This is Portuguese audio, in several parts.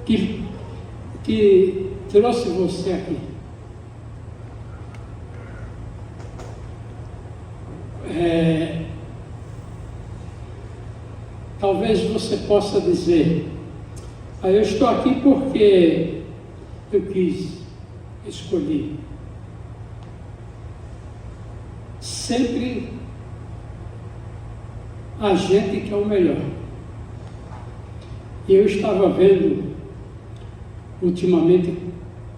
que trouxe você aqui. Talvez você possa dizer: eu estou aqui porque eu quis, escolhi. Sempre a gente quer o melhor. E eu estava vendo ultimamente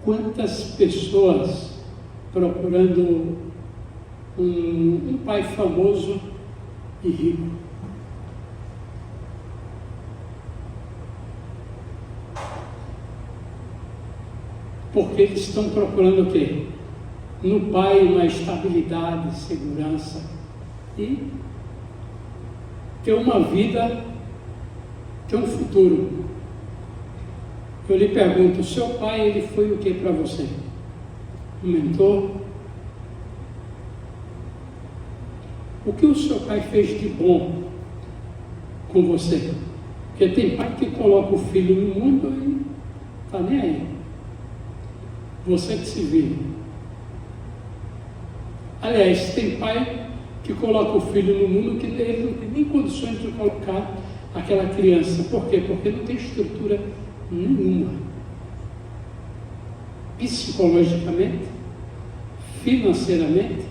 quantas pessoas procurando um pai famoso e rico. Porque eles estão procurando o quê? No pai uma estabilidade, segurança e ter uma vida, ter um futuro. Eu lhe pergunto: seu pai, ele foi o que para você? Um mentor? O que o seu pai fez de bom com você? Porque tem pai que coloca o filho no mundo e está nem aí. Você que se vira. Aliás, tem pai que coloca o filho no mundo que ele não tem nem condições de colocar aquela criança. Por quê? Porque não tem estrutura nenhuma. Psicologicamente, financeiramente,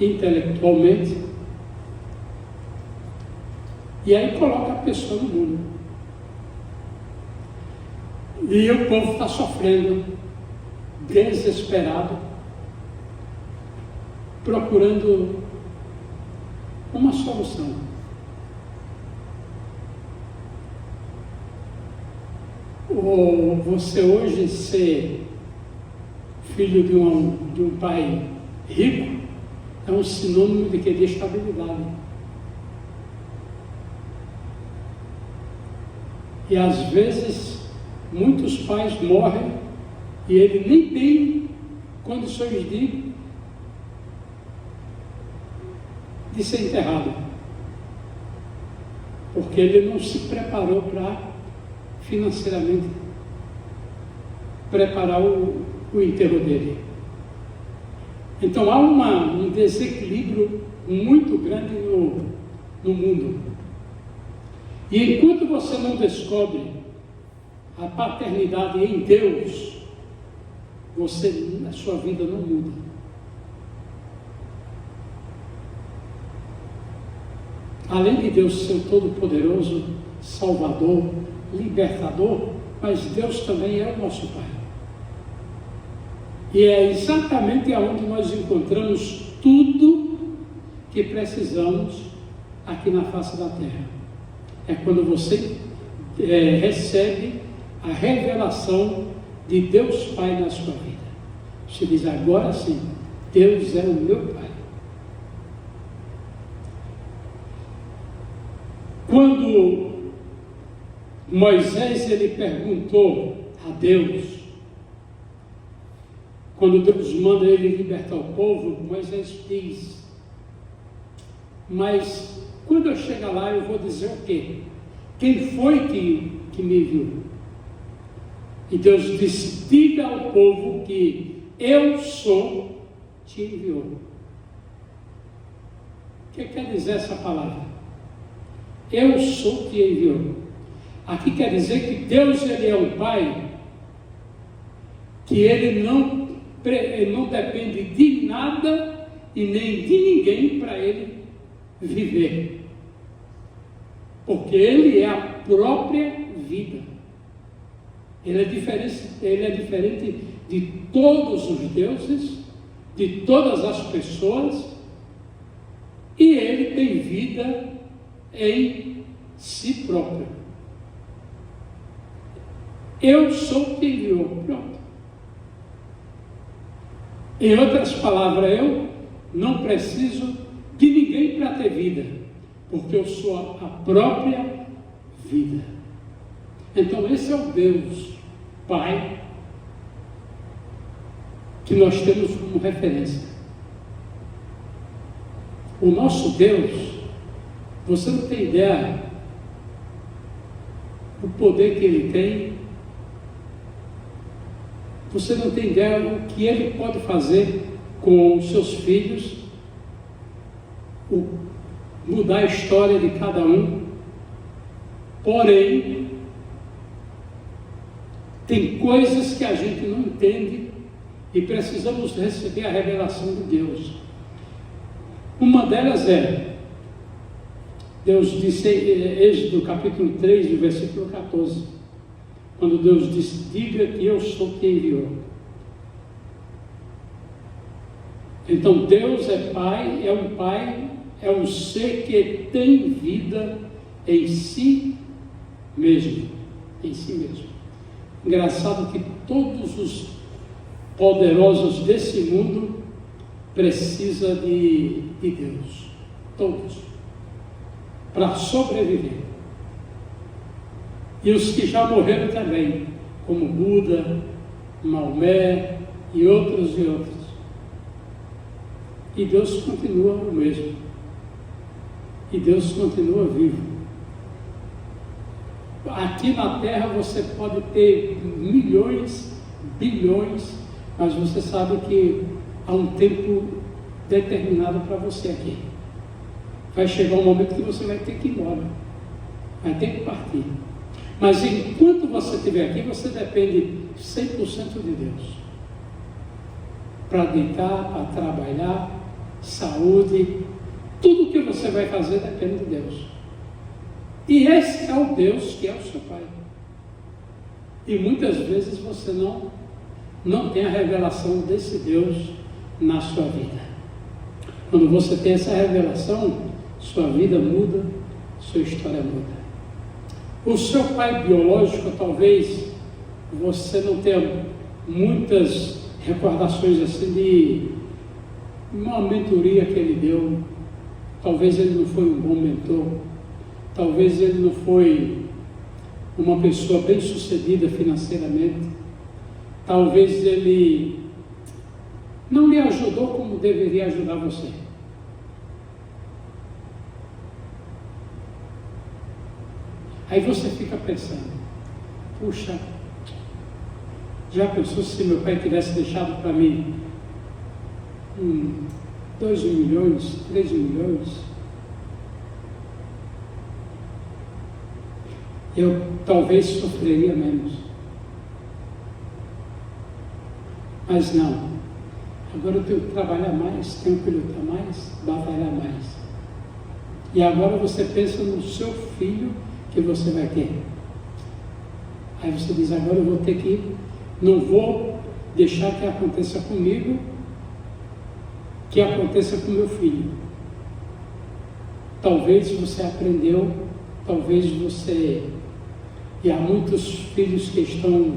intelectualmente. E aí coloca a pessoa no mundo. E o povo está sofrendo, desesperado, procurando uma solução. Ou você hoje ser filho de um pai rico é um sinônimo de que? De estabilidade. E às vezes muitos pais morrem e ele nem tem condições de ser enterrado, porque ele não se preparou para financeiramente preparar o enterro dele. Então há um desequilíbrio muito grande no mundo. E enquanto você não descobre a paternidade em Deus, a sua vida não muda. Além de Deus ser todo-poderoso, Salvador, Libertador, mas Deus também é o nosso Pai. E é exatamente aonde nós encontramos tudo que precisamos aqui na face da terra. É quando você recebe a revelação de Deus Pai na sua vida. Você diz: agora sim, Deus é o meu Pai. Quando Moisés ele perguntou a Deus, quando Deus manda ele libertar o povo, Moisés diz: mas quando eu chegar lá eu vou dizer o quê? Quem foi que me enviou? E Deus disse: diga ao povo que eu sou, te enviou. O que quer dizer essa palavra? Eu sou que enviou. Aqui quer dizer que Deus ele é um Pai que ele não depende de nada e nem de ninguém para ele viver, porque ele é a própria vida. Ele é diferente de todos os deuses, de todas as pessoas, e ele tem vida em si próprio. Eu sou quem enviou. Pronto. Em outras palavras, eu não preciso de ninguém para ter vida, porque eu sou a própria vida. Então esse é o Deus Pai que nós temos como referência. O nosso Deus, você não tem ideia do poder que ele tem Você não tem ideia o que Ele pode fazer com os seus filhos, mudar a história de cada um. Porém, tem coisas que a gente não entende e precisamos receber a revelação de Deus. Uma delas é, Deus disse, Êxodo capítulo 3, versículo 14, quando Deus disse: diga que eu sou quem enviou. Então Deus é Pai, é um ser que tem vida em si mesmo, em si mesmo. Engraçado que todos os poderosos desse mundo precisam de Deus, todos, para sobreviver. E os que já morreram também, como Buda, Maomé e outros e outros. E Deus continua o mesmo. E Deus continua vivo. Aqui na Terra você pode ter milhões, bilhões, mas você sabe que há um tempo determinado para você aqui. Vai chegar um momento que você vai ter que ir embora, vai ter que partir. Mas enquanto você estiver aqui, você depende 100% de Deus. Para deitar, para trabalhar, saúde, tudo que você vai fazer depende de Deus. E esse é o Deus que é o seu Pai. E muitas vezes você não tem a revelação desse Deus na sua vida. Quando você tem essa revelação, sua vida muda, sua história muda. O seu pai biológico, talvez você não tenha muitas recordações assim de uma mentoria que ele deu. Talvez ele não foi um bom mentor, talvez ele não foi uma pessoa bem sucedida financeiramente, talvez ele não lhe ajudou como deveria ajudar você. Aí você fica pensando: puxa, já pensou se meu pai tivesse deixado para mim 2 milhões, 3 milhões? Eu talvez sofreria menos. Mas não. Agora eu tenho que trabalhar mais, tenho que lutar mais, batalhar mais. E agora você pensa no seu filho que você vai ter. Aí você diz: agora eu vou ter que ir, não vou deixar que aconteça comigo, que aconteça com meu filho. Talvez você aprendeu, talvez você... E há muitos filhos que estão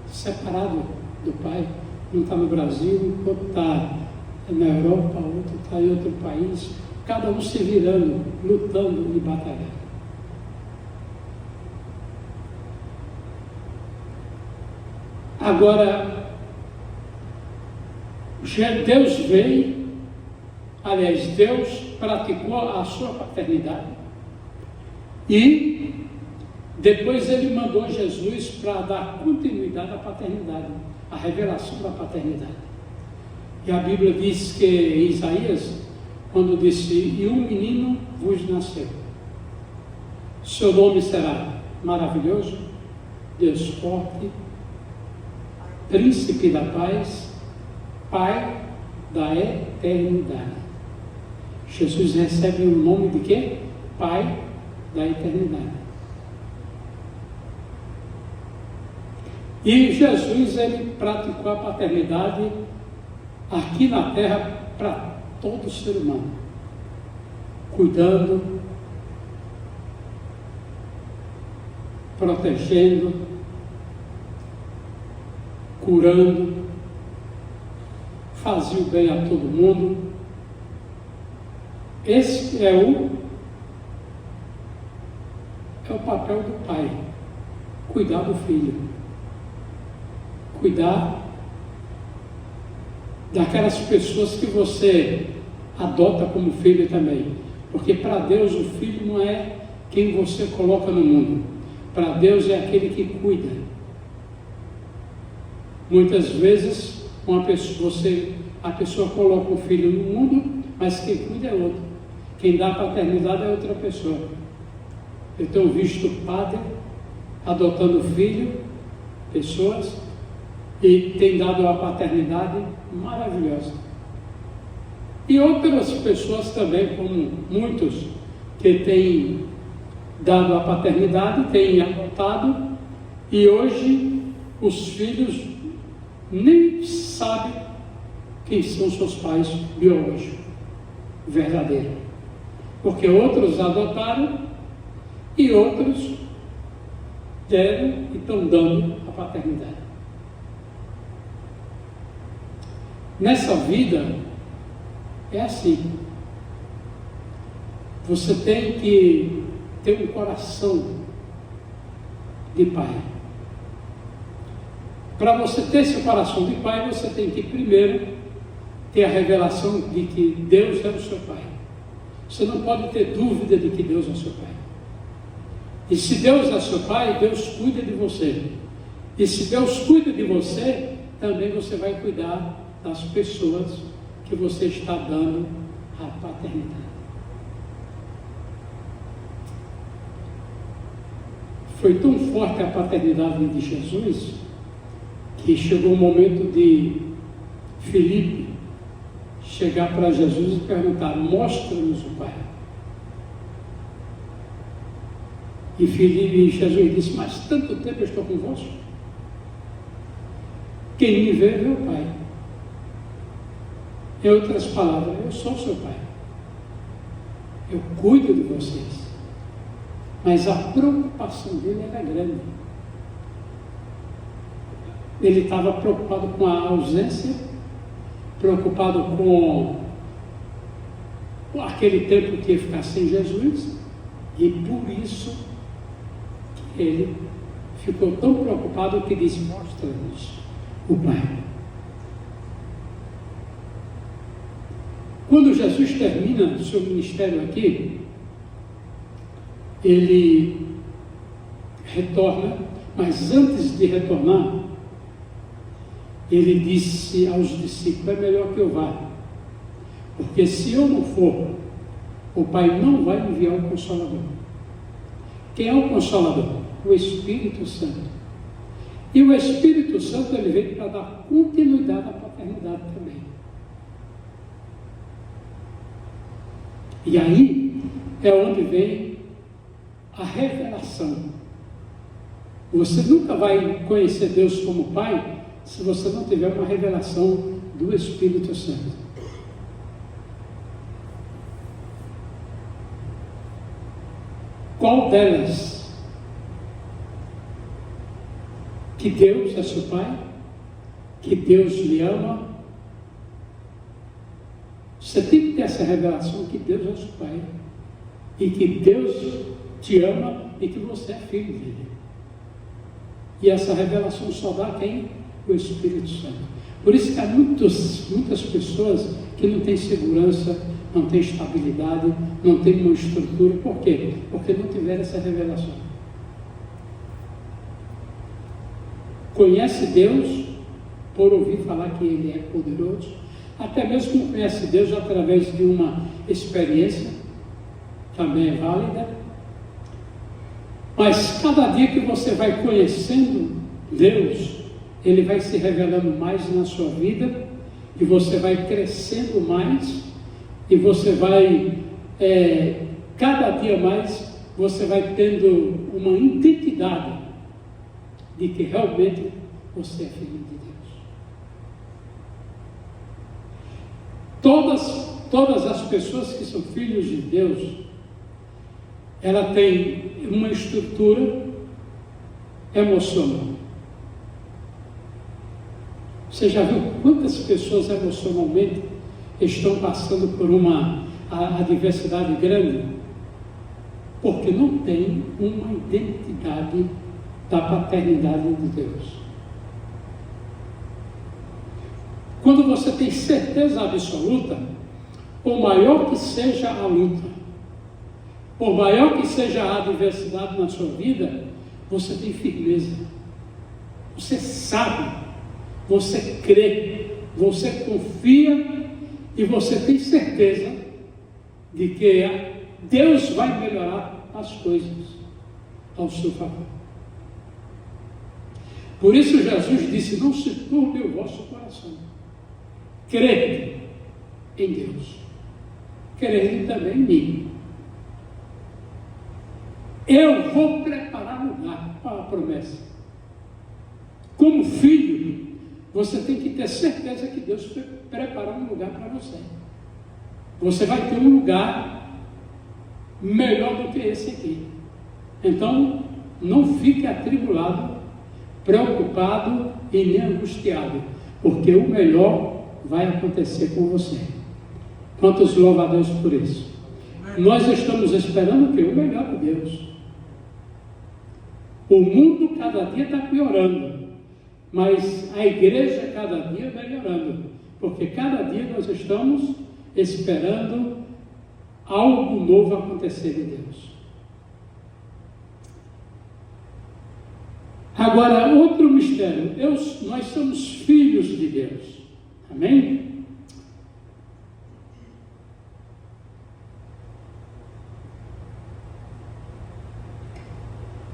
separados do pai. Um está no Brasil, outro está na Europa, outro está em outro país. Cada um se virando, lutando e batalhando. Agora, Deus veio, aliás, Deus praticou a sua paternidade e depois ele mandou Jesus para dar continuidade à paternidade, à revelação da paternidade. E a Bíblia diz que Isaías, quando disse: e um menino vos nasceu, seu nome será Maravilhoso, Deus Forte, Príncipe da Paz, Pai da Eternidade. Jesus recebe o nome de quê? Pai da Eternidade. E Jesus, ele praticou a paternidade aqui na terra para todo ser humano, cuidando, protegendo, curando, fazia o bem a todo mundo. Esse é o papel do pai, cuidar do filho, cuidar daquelas pessoas que você adota como filho também, porque para Deus o filho não é quem você coloca no mundo, para Deus é aquele que cuida. Muitas vezes a pessoa coloca o filho no mundo, mas quem cuida é outro. Quem dá paternidade é outra pessoa. Eu tenho visto padre adotando filho, pessoas, e tem dado uma paternidade maravilhosa. E outras pessoas também, como muitos que têm dado a paternidade, têm adotado, e hoje os filhos nem sabem quem são seus pais biológicos, verdadeiros. Porque outros adotaram e outros deram e estão dando a paternidade. Nessa vida é assim. Você tem que ter um coração de pai. Para você ter esse coração de pai, você tem que primeiro ter a revelação de que Deus é o seu pai. Você não pode ter dúvida de que Deus é o seu pai. E se Deus é seu pai, Deus cuida de você. E se Deus cuida de você, também você vai cuidar das pessoas que você está dando a paternidade. Foi tão forte a paternidade de Jesus, que chegou o momento de Filipe chegar para Jesus e perguntar: mostra-nos o Pai. E Jesus disse: mas tanto tempo eu estou convosco, quem me vê, vê o Pai. Em outras palavras, eu sou seu Pai, eu cuido de vocês. Mas a preocupação dele era grande. Ele estava preocupado com a ausência, preocupado com aquele tempo que ia ficar sem Jesus, e por isso ele ficou tão preocupado que disse: mostra-nos o Pai. Quando Jesus termina o seu ministério aqui, ele retorna, mas antes de retornar, ele disse aos discípulos: é melhor que eu vá, porque se eu não for, o Pai não vai enviar o Consolador. Quem é o Consolador? O Espírito Santo. E o Espírito Santo, ele veio para dar continuidade à paternidade também. E aí é onde vem a revelação. Você nunca vai conhecer Deus como Pai se você não tiver uma revelação do Espírito Santo. Qual delas? Que Deus é seu Pai? Que Deus lhe ama? Você tem que ter essa revelação que Deus é seu Pai e que Deus te ama e que você é filho dele. E essa revelação só dá quem? O Espírito Santo. Por isso que há muitas pessoas que não têm segurança, não têm estabilidade, não têm uma estrutura. Por quê? Porque não tiveram essa revelação. Conhece Deus por ouvir falar que Ele é poderoso, até mesmo que não conhece Deus através de uma experiência, também é válida. Mas cada dia que você vai conhecendo Deus, Ele vai se revelando mais na sua vida, e você vai crescendo mais, e você vai, cada dia mais, você vai tendo uma identidade de que realmente você é filho de Deus. Todas as pessoas que são filhos de Deus, ela tem uma estrutura emocional. Você já viu quantas pessoas emocionalmente estão passando por uma adversidade grande? Porque não tem uma identidade da paternidade de Deus. Quando você tem certeza absoluta, por maior que seja a luta, por maior que seja a adversidade na sua vida, você tem firmeza. Você sabe você crê, você confia e você tem certeza de que Deus vai melhorar as coisas ao seu favor. Por isso Jesus disse: não se turbe o vosso coração. Crede em Deus. Crede também em mim. Eu vou preparar lugar para a promessa. Como filho, você tem que ter certeza que Deus preparou um lugar para você. Você vai ter um lugar melhor do que esse aqui. Então, não fique atribulado, preocupado e nem angustiado, porque o melhor vai acontecer com você. Quantos louvam a Deus por isso? Nós estamos esperando o quê? O melhor de Deus. O mundo cada dia está piorando, mas a igreja cada dia melhorando, porque cada dia nós estamos esperando algo novo acontecer de Deus. Agora, outro mistério, nós somos filhos de Deus, amém?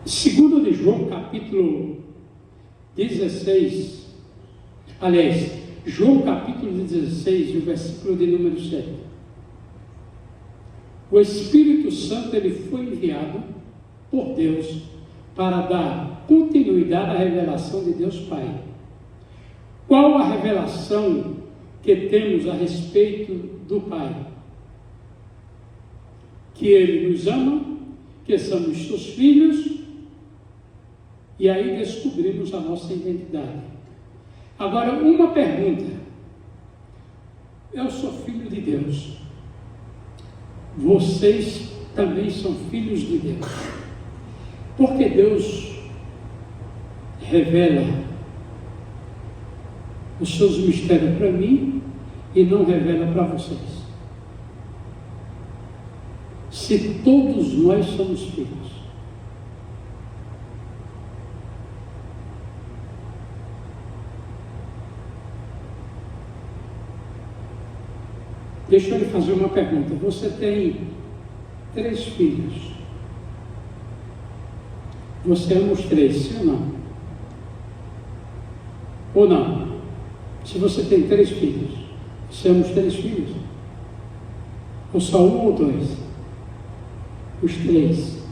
Segundo de João, capítulo 16, aliás, João capítulo 16, o versículo de número 7. O Espírito Santo, ele foi enviado por Deus para dar continuidade à revelação de Deus Pai. Qual a revelação que temos a respeito do Pai? Que Ele nos ama, que somos seus filhos, e aí descobrimos a nossa identidade. Agora, uma pergunta. Eu sou filho de Deus. Vocês também são filhos de Deus. Porque Deus revela os seus mistérios para mim e não revela para vocês. Se todos nós somos filhos, deixa eu lhe fazer uma pergunta. Você tem 3 filhos. Você ama os 3, sim ou não? Ou não? Se você tem 3 filhos, você ama os 3 filhos? Ou só 1 ou 2? Os 3.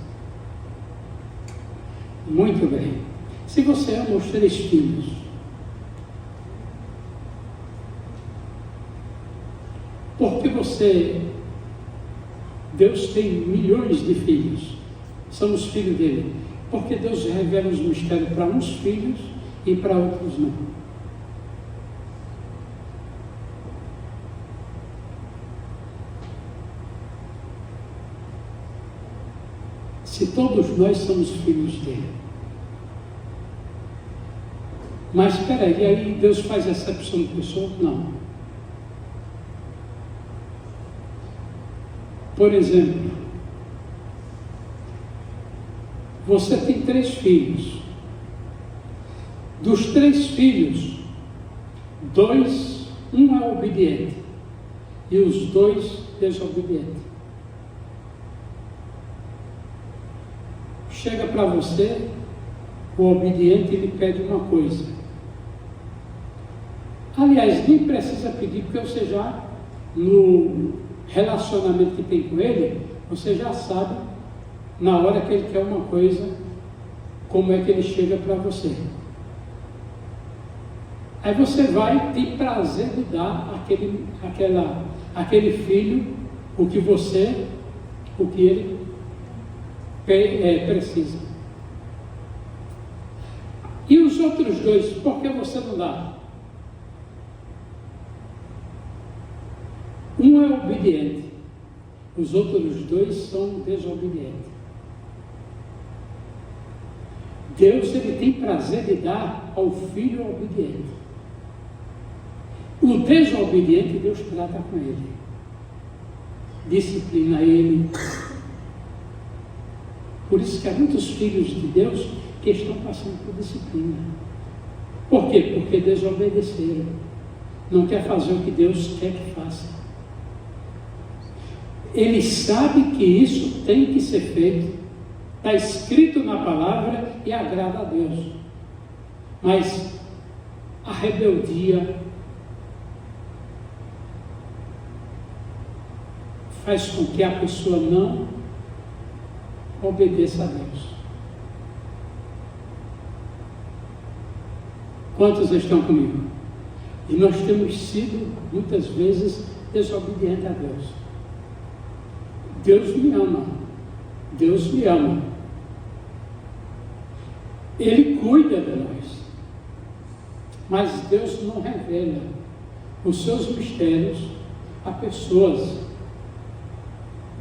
Muito bem. Se você ama os 3 filhos, porque Deus tem milhões de filhos, somos filhos dele, porque Deus revela os mistérios para uns filhos e para outros não. Se todos nós somos filhos dele. Mas espera aí, Deus faz acepção de pessoas? Não. Por exemplo, você tem 3 filhos. Dos 3 filhos, 1 é obediente e os 2 desobedientes. Chega para você, o obediente lhe pede uma coisa. Aliás, nem precisa pedir, porque você já, no relacionamento que tem com ele, você já sabe, na hora que ele quer uma coisa, como é que ele chega para você. Aí você vai ter prazer de dar àquele filho o que ele precisa. E os outros 2, por que você não dá? 1 é obediente, os outros 2 são desobedientes. Deus, ele tem prazer de dar ao filho obediente. O desobediente, Deus trata com ele, disciplina ele. Por isso que há muitos filhos de Deus que estão passando por disciplina. Por quê? Porque desobedeceram. Não quer fazer o que Deus quer que faça. Ele sabe que isso tem que ser feito. Está escrito na palavra e agrada a Deus. Mas a rebeldia faz com que a pessoa não obedeça a Deus. Quantos estão comigo? E nós temos sido, muitas vezes, desobedientes a Deus. Deus me ama. Deus me ama. Ele cuida de nós. Mas Deus não revela os seus mistérios a pessoas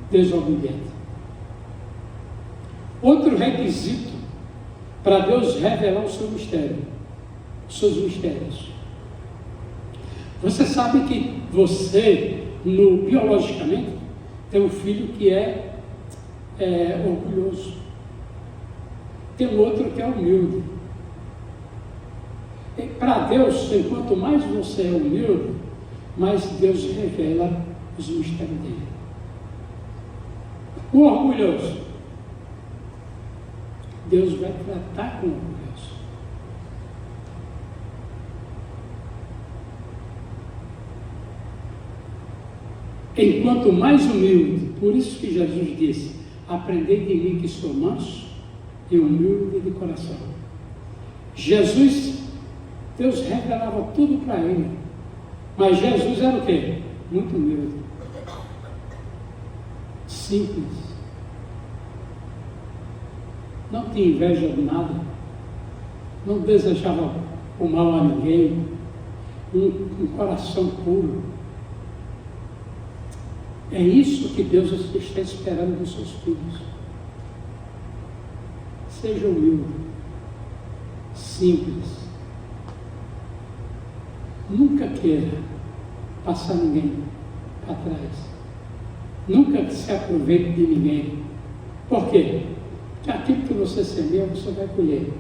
desobedientes. Outro requisito para Deus revelar o seu mistério, os seus mistérios. Você sabe que você, biologicamente, tem um filho que é orgulhoso. Tem um outro que é humilde. Para Deus, enquanto mais você é humilde, mais Deus revela os mistérios dele. O orgulhoso, Deus vai tratar com o orgulhoso. Enquanto mais humilde, por isso que Jesus disse: aprendei de mim que sou manso e humilde de coração. Jesus, Deus revelava tudo para ele, mas Jesus era o quê? Muito humilde, simples, não tinha inveja de nada, não desejava o mal a ninguém, um coração puro. É isso que Deus está esperando dos seus filhos. Seja humilde, simples. Nunca queira passar ninguém para trás. Nunca se aproveite de ninguém. Por quê? Porque aquilo que você semeia, você vai colher.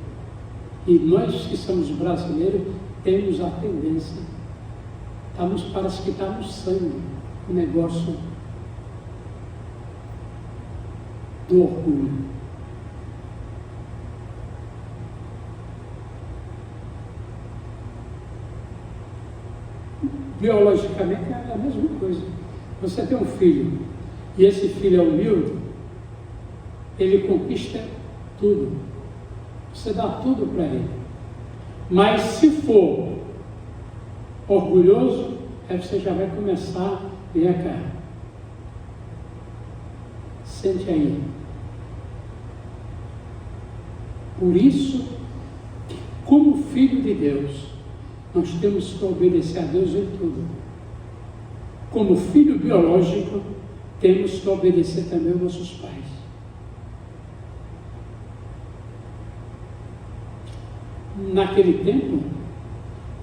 E nós que somos brasileiros, temos a tendência. Parece que está no sangue o negócio do orgulho. Biologicamente é a mesma coisa. Você tem um filho e esse filho é humilde, ele conquista tudo. Você dá tudo para ele. Mas se for orgulhoso, aí você já vai começar, vem cá, sente aí. Por isso, como filho de Deus, nós temos que obedecer a Deus em tudo. Como filho biológico, temos que obedecer também aos nossos pais. Naquele tempo,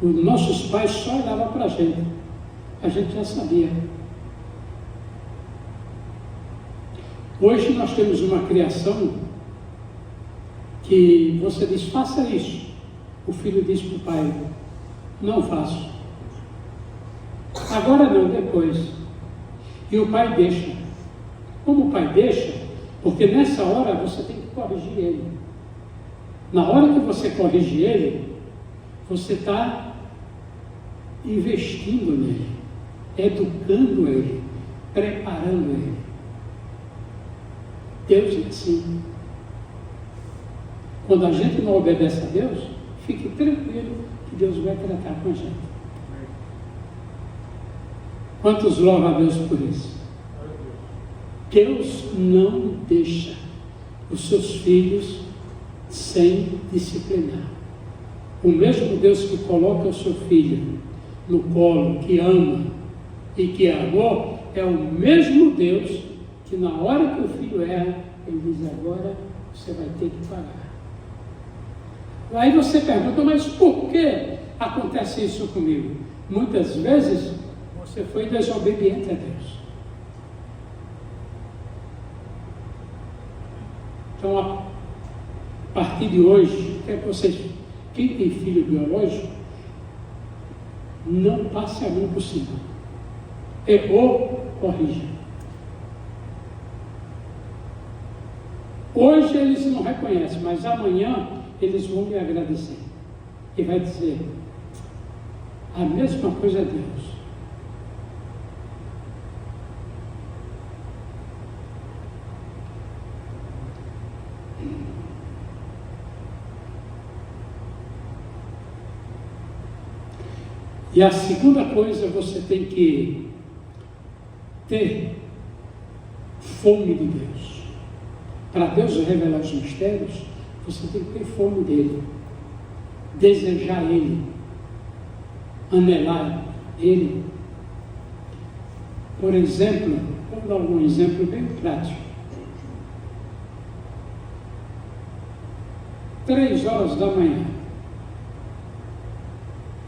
os nossos pais só olhavam para a gente já sabia. Hoje nós temos uma criação que você diz, faça isso. O filho diz para o pai, não faço. Agora não, depois. E o pai deixa. Como o pai deixa? Porque nessa hora você tem que corrigir ele. Na hora que você corrige ele, você está investindo nele, educando ele, preparando ele. Deus é assim. Quando a gente não obedece a Deus, fique tranquilo que Deus vai tratar com a gente. Quantos louvam a Deus por isso? Deus não deixa os seus filhos sem disciplinar. O mesmo Deus que coloca o seu filho no colo, que ama e que amou, é o mesmo Deus que na hora que o filho erra, ele diz, agora você vai ter que pagar. Aí você pergunta, mas por que acontece isso comigo? Muitas vezes você foi desobediente a Deus. Então, a partir de hoje, quero que vocês quem tem filho biológico, não passe a mão por cima. Errou, corrija. Hoje eles não reconhecem, mas amanhã eles vão me agradecer. E vai dizer, a mesma coisa é Deus. E a segunda coisa, você tem que ter fome de Deus. Para Deus revelar os mistérios, você tem que ter fome dele, desejar ele, anelar ele. Por exemplo, vou dar um exemplo bem prático. 3h da manhã,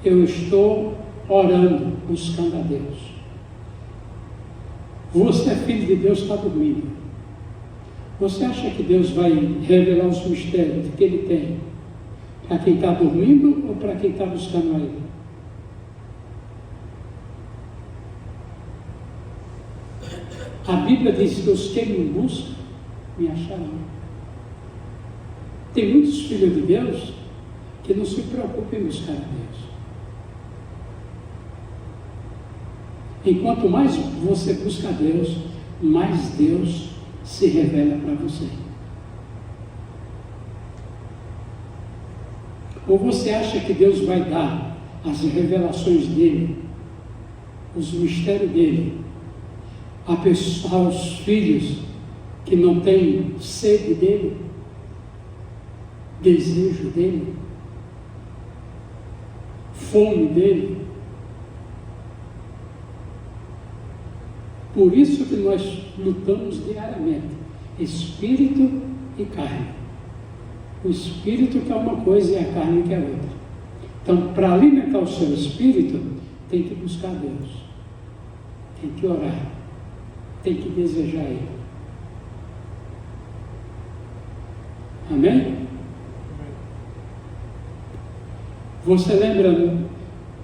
eu estou orando, buscando a Deus. Você é filho de Deus, está dormindo. Você acha que Deus vai revelar os mistérios que Ele tem para quem está dormindo ou para quem está buscando a Ele? A Bíblia diz que os que me buscam, me acharão. Tem muitos filhos de Deus que não se preocupam em buscar a Deus. Enquanto mais você busca a Deus, mais Deus se revela para você. Ou você acha que Deus vai dar as revelações dele, os mistérios dele, aos filhos que não têm sede dele, desejo dele, fome dele? Por isso que nós lutamos diariamente, espírito e carne. O espírito que é uma coisa e a carne que é outra. Então, para alimentar o seu espírito, tem que buscar Deus, tem que orar, tem que desejar Ele. Amém? Você lembra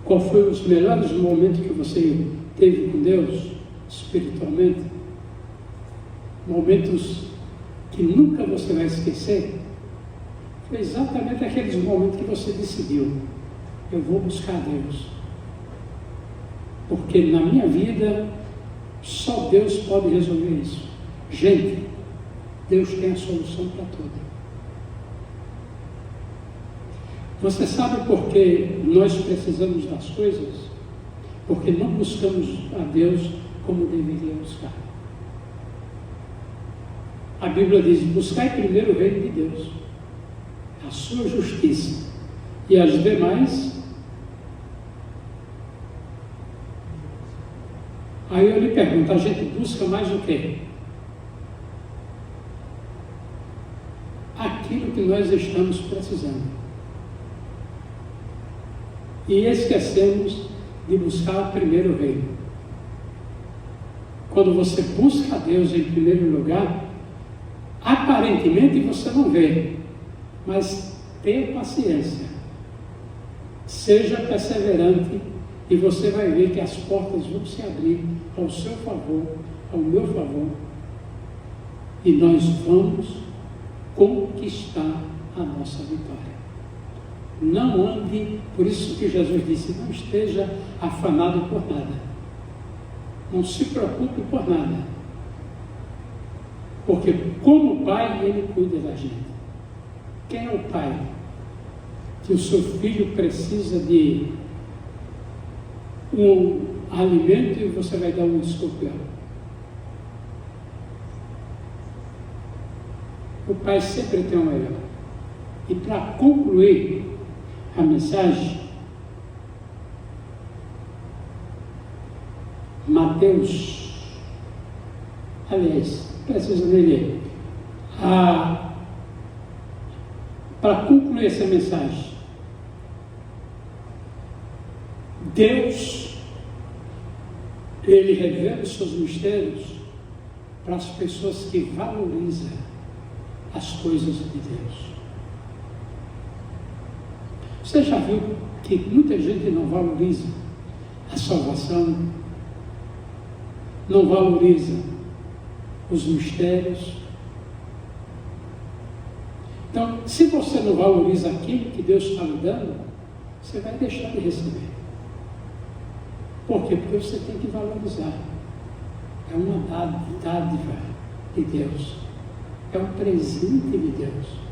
qual foi os melhores momentos que você teve com Deus? Espiritualmente, momentos que nunca você vai esquecer, foi exatamente aqueles momentos que você decidiu, eu vou buscar Deus, porque na minha vida só Deus pode resolver isso. Gente, Deus tem a solução para tudo. Você sabe por que nós precisamos das coisas? Porque não buscamos a Deus como deveria buscar. A Bíblia diz, buscai primeiro o reino de Deus, a sua justiça, e as demais. Aí eu lhe pergunto, a gente busca mais o quê? Aquilo que nós estamos precisando. E esquecemos de buscar primeiro o reino. Quando você busca a Deus em primeiro lugar, aparentemente você não vê, mas tenha paciência, seja perseverante, e você vai ver que as portas vão se abrir ao seu favor, ao meu favor, e nós vamos conquistar a nossa vitória. Não ande, por isso que Jesus disse, não esteja afanado por nada. Não se preocupe por nada, porque como pai, ele cuida da gente. Quem é o pai que o seu filho precisa de um alimento e você vai dar um escorpião? O pai sempre tem o melhor. E para concluir a mensagem, Mateus, aliás, precisa ler. Para concluir essa mensagem, Deus, Ele revela os seus mistérios para as pessoas que valorizam as coisas de Deus. Você já viu que muita gente não valoriza a salvação, não valoriza os mistérios? Então, se você não valoriza aquilo que Deus está lhe dando, você vai deixar de receber. Por quê? Porque você tem que valorizar. É uma dádiva de Deus. É um presente de Deus.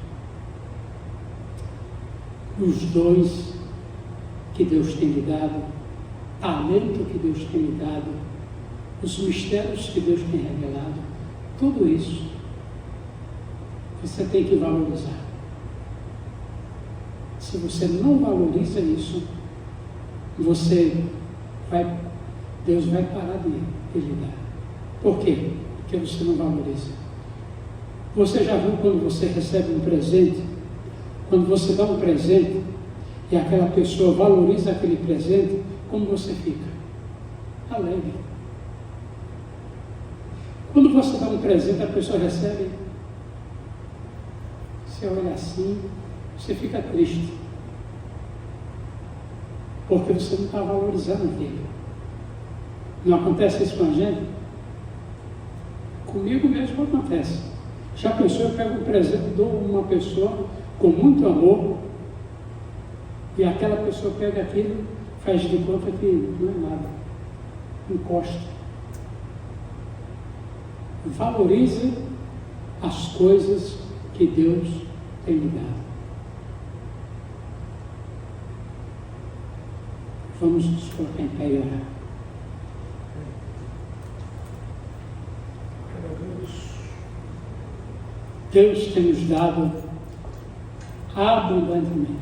Os dons que Deus tem lhe dado, talento que Deus tem lhe dado, os mistérios que Deus tem revelado, tudo isso você tem que valorizar. Se você não valoriza isso, Deus vai parar de lhe dar. Por quê? Porque você não valoriza. Você já viu quando você recebe um presente? Quando você dá um presente e aquela pessoa valoriza aquele presente, como você fica? Alegre. Quando você dá um presente, a pessoa recebe, você olha assim, você fica triste. Porque você não está valorizando aquilo. Não acontece isso com a gente? Comigo mesmo acontece. Já pensou, eu pego um presente, dou a uma pessoa com muito amor, e aquela pessoa pega aquilo, faz de conta que não é nada. Encosta. Valorize as coisas que Deus tem lhe dado. Vamos nos colocar em pé e orar. Deus tem nos dado abundantemente,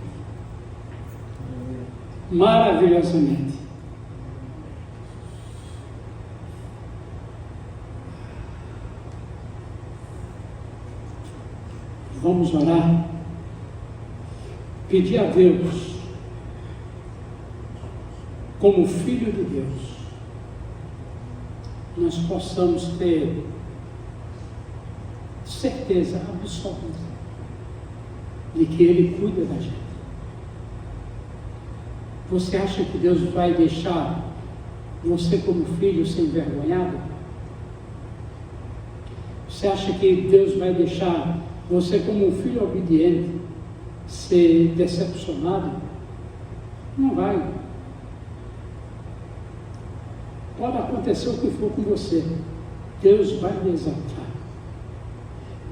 maravilhosamente. Vamos orar, pedir a Deus, como Filho de Deus, nós possamos ter certeza absoluta de que Ele cuida da gente. Você acha que Deus vai deixar você como filho ser envergonhado? Você acha que Deus vai deixar você como um filho obediente ser decepcionado? Não vai. Pode acontecer o que for com você, Deus vai lhe exaltar.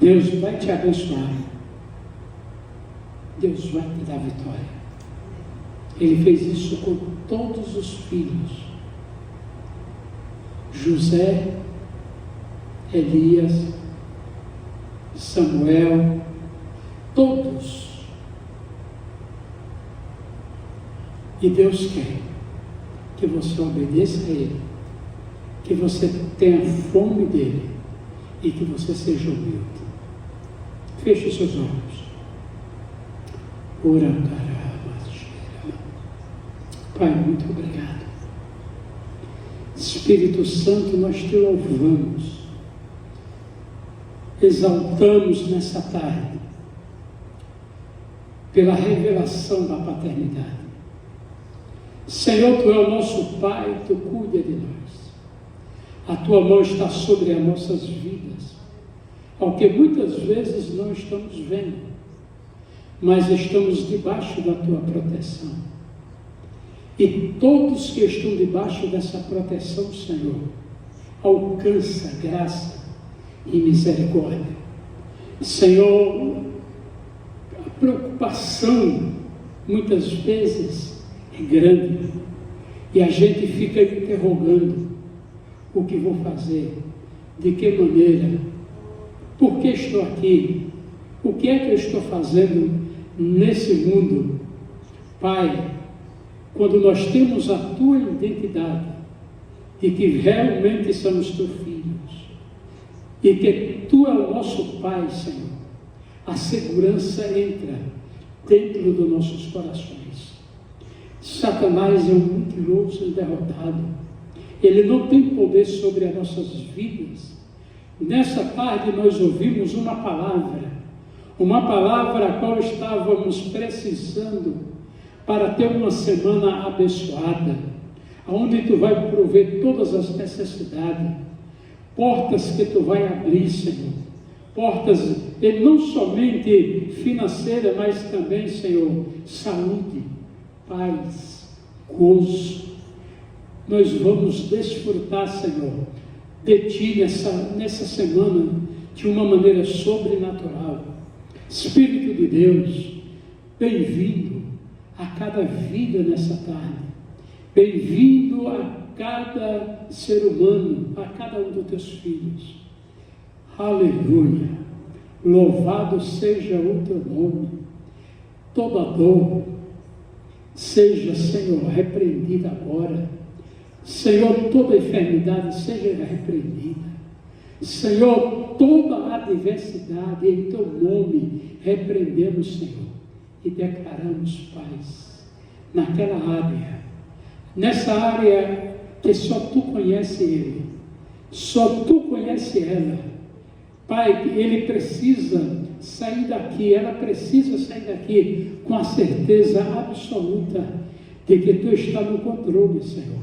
Deus vai te abençoar. Deus vai te dar vitória. Ele fez isso com todos os filhos. José, Elias, Samuel, todos. E Deus quer que você obedeça a Ele, que você tenha fome dEle e que você seja humilde. Feche seus olhos. Pai, muito obrigado. Espírito Santo, nós te louvamos, exaltamos nessa tarde pela revelação da paternidade. Senhor, Tu é o nosso Pai, Tu cuida de nós. A Tua mão está sobre as nossas vidas, ao que muitas vezes não estamos vendo, mas estamos debaixo da Tua proteção. E todos que estão debaixo dessa proteção, Senhor, alcança graça e misericórdia. Senhor, a preocupação muitas vezes é grande e a gente fica interrogando: o que vou fazer? De que maneira? Por que estou aqui? O que é que eu estou fazendo nesse mundo? Pai, quando nós temos a Tua identidade de que realmente somos Teus filhos e que Tu é o nosso Pai, Senhor, a segurança entra dentro dos nossos corações. Satanás é um mentiroso derrotado. Ele não tem poder sobre as nossas vidas. Nessa tarde nós ouvimos uma palavra a qual estávamos precisando para ter uma semana abençoada, onde tu vai prover todas as necessidades, portas que tu vai abrir, Senhor, portas e não somente financeira, mas também, Senhor, saúde, paz, gozo. Nós vamos desfrutar, Senhor, de Ti nessa semana, de uma maneira sobrenatural. Espírito de Deus, bem-vindo a cada vida nessa tarde. Bem-vindo a cada ser humano, a cada um dos teus filhos. Aleluia! Louvado seja o teu nome. Toda dor seja, Senhor, repreendida agora. Senhor, toda enfermidade seja repreendida. Senhor, toda adversidade em teu nome repreendemos, Senhor, e declaramos paz naquela área, nessa área que só tu conhece ele, só tu conhece ela. Pai, ele precisa sair daqui, ela precisa sair daqui com a certeza absoluta de que tu está no controle, Senhor.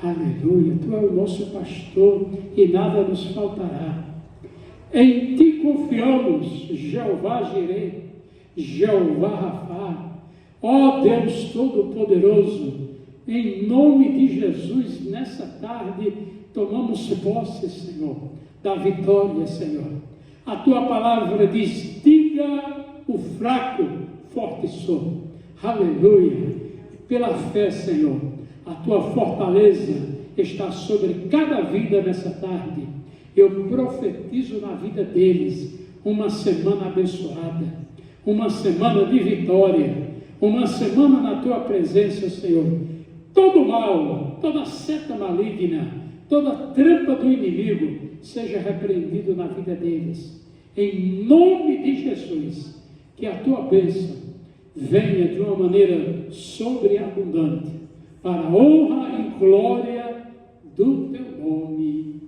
Aleluia, tu é o nosso pastor e nada nos faltará. Em ti confiamos, Jeová Jireh, Jeová Rafá, ó Deus Todo-Poderoso. Em nome de Jesus, nessa tarde, tomamos posse, Senhor, da vitória, Senhor. A tua palavra diz: diga o fraco, forte sou. Aleluia. Pela fé, Senhor, a tua fortaleza está sobre cada vida nessa tarde. Eu profetizo na vida deles uma semana abençoada, uma semana de vitória, uma semana na tua presença, Senhor. Todo mal, toda seta maligna, toda trampa do inimigo seja repreendido na vida deles. Em nome de Jesus, que a tua bênção venha de uma maneira sobreabundante, para a honra e glória do teu nome.